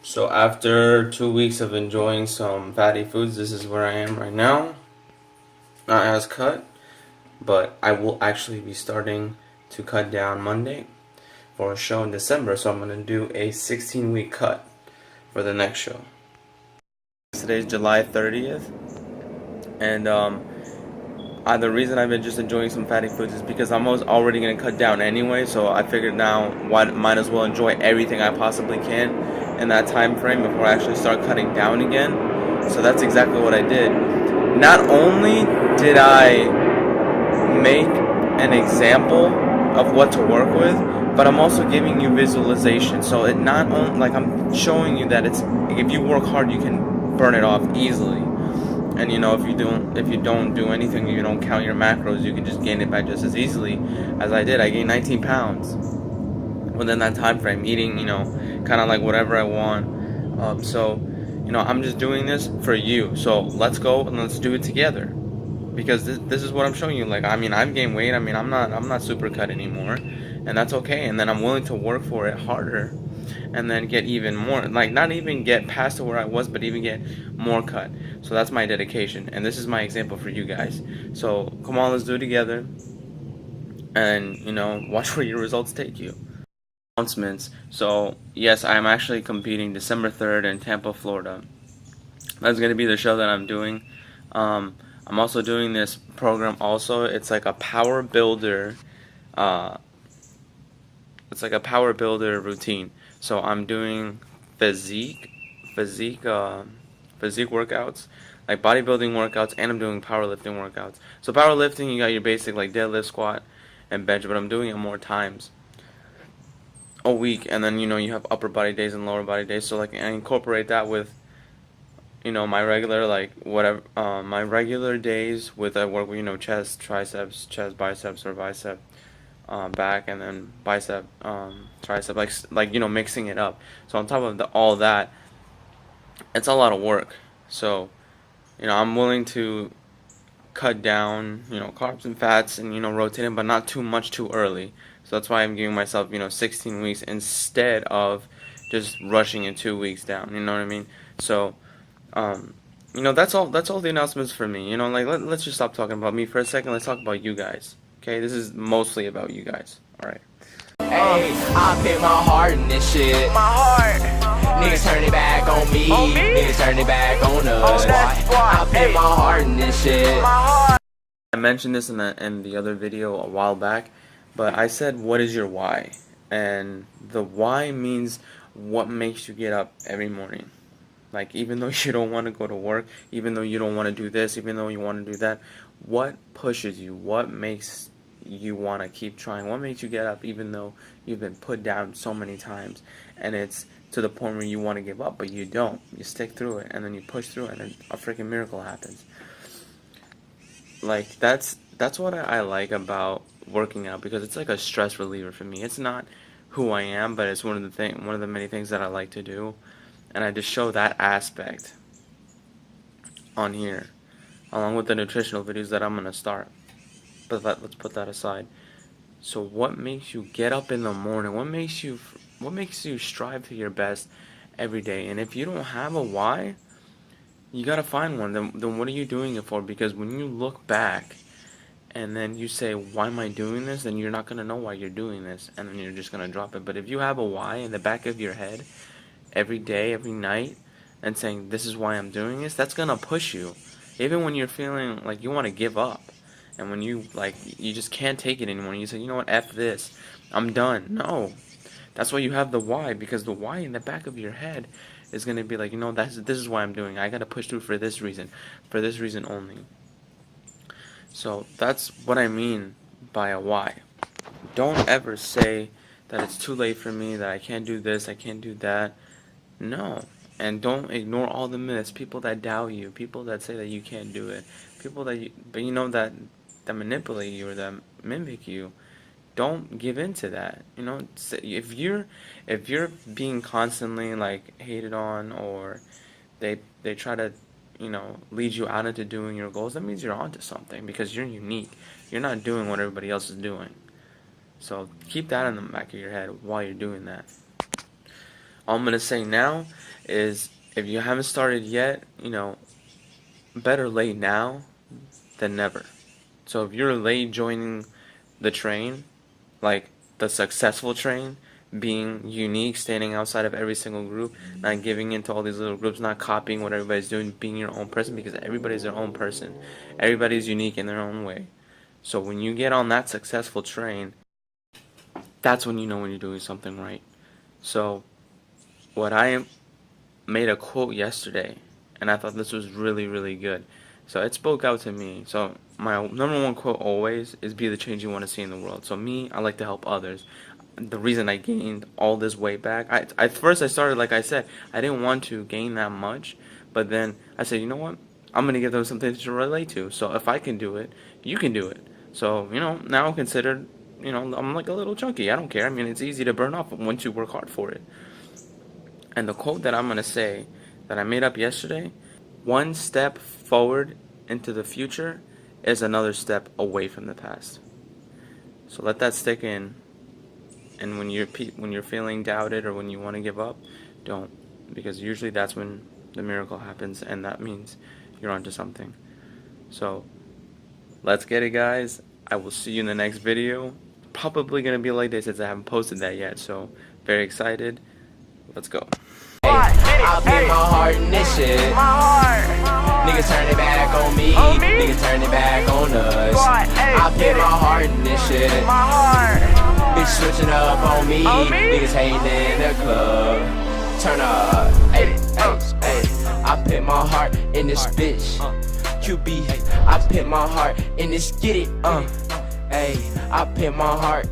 So after 2 weeks of enjoying some fatty foods, this is where I am right now. Not as cut, but I will actually be starting to cut down Monday for a show in December. So I'm going to do a 16-week cut for the next show. Today's July 30th, and the reason I've been just enjoying some fatty foods is because I'm already going to cut down anyway, so I figured now might as well enjoy everything I possibly can in that time frame before I actually start cutting down again. So that's exactly what I did. Not only did I make an example of what to work with, but I'm also giving you visualization. So it not only like I'm showing you that it's if you work hard, you can burn it off easily. And if you don't do anything, you don't count your macros, you can just gain it back just as easily as I did. I gained 19 pounds within that time frame, eating kind of like whatever I want. So I'm just doing this for you. So let's go and let's do it together, because this is what I'm showing you. Like, I mean, I've gained weight. I mean, I'm not super cut anymore, and that's okay. And then I'm willing to work for it harder, and then get even more, like not even get past to where I was, but even get more cut. So that's my dedication, and this is my example for you guys. So come on, let's do it together, and watch where your results take you. Announcements. So yes, I'm actually competing December 3rd in Tampa, Florida. That's gonna be the show that I'm doing. I'm also doing this program. Also, it's like a power builder. Uh, it's like a power builder routine. So I'm doing physique, physique, uh, physique workouts, like bodybuilding workouts, and I'm doing powerlifting workouts. So powerlifting, you got your basic like deadlift, squat, and bench, but I'm doing it more times a week, and then you have upper body days and lower body days. So like I incorporate that with my regular like whatever my regular days with I work with chest, triceps, chest, biceps or bicep, back, and then bicep, tricep, like mixing it up. So on top of all that, it's a lot of work. So I'm willing to cut down carbs and fats and rotate them, but not too much too early. So that's why I'm giving myself 16 weeks instead of just rushing in 2 weeks down. You know what I mean? So that's all the announcements for me. Like let's just stop talking about me for a second. Let's talk about you guys. Okay, this is mostly about you guys. All right. Hey, I put my heart in this shit. My heart. Niggas turn it back on me. Niggas turn it back on us. I put my heart in this shit. I mentioned this in the other video a while back, but I said, what is your why? And the why means what makes you get up every morning. Like, even though you don't want to go to work, even though you don't want to do this, even though you want to do that, what pushes you? What makes you want to keep trying? What makes you get up even though you've been put down so many times, and it's to the point where you want to give up, but you don't. You stick through it, and then you push through it, and then a freaking miracle happens. Like, that's what I like about working out, because it's like a stress reliever for me. It's not who I am, but it's one of the many things that I like to do, and I just show that aspect on here, along with the nutritional videos that I'm gonna start. But let's put that aside. So what makes you get up in the morning? What makes you strive to your best every day? And if you don't have a why, you gotta find one. Then what are you doing it for? Because when you look back and then you say, why am I doing this? Then you're not gonna know why you're doing this, and then you're just gonna drop it. But if you have a why in the back of your head every day, every night, and saying, this is why I'm doing this, that's gonna push you. Even when you're feeling like you want to give up, and when you just can't take it anymore, and you say, you know what, F this, I'm done. No. That's why you have the why, because the why in the back of your head is gonna be like, this is why I'm doing it. I gotta push through for this reason only. So that's what I mean by a why. Don't ever say that it's too late for me, that I can't do this, I can't do that. No. And don't ignore all the myths, people that doubt you, people that say that you can't do it, people that manipulate you or that mimic you. Don't give in to that. If you're being constantly like hated on, or they try to lead you out into doing your goals, that means you're onto something, because you're unique. You're not doing what everybody else is doing. So keep that in the back of your head while you're doing that. All I'm gonna say now is if you haven't started yet, better late now than never. So if you're late joining the train, like the successful train, being unique, standing outside of every single group, not giving into all these little groups, not copying what everybody's doing, being your own person, because everybody's their own person. Everybody's unique in their own way. So when you get on that successful train, that's when you know when you're doing something right. So what I made a quote yesterday, and I thought this was really, really good. So it spoke out to me. So my number one quote always is be the change you want to see in the world. So me, I like to help others. The reason I gained all this weight back, at first I started, like I said, I didn't want to gain that much, but then I said, you know what? I'm gonna give them something to relate to. So if I can do it, you can do it. So now I'm considered, I'm like a little chunky. I don't care. I mean, it's easy to burn off once you work hard for it. And the quote that I'm gonna say that I made up yesterday: one step forward into the future is another step away from the past. So let that stick in. And when you're feeling doubted or when you want to give up, don't, because usually that's when the miracle happens, and that means you're onto something. So let's get it, guys. I will see you in the next video. Probably gonna be like this since I haven't posted that yet. So very excited. Let's go. I put my heart in this shit. Niggas turn it back on me. Niggas turn it back on us. I put my heart in this shit. Bitch switching up on me. Niggas hating in the club. Turn up. I put my heart in this bitch. QB. I put my heart in this. Get it. I put my heart.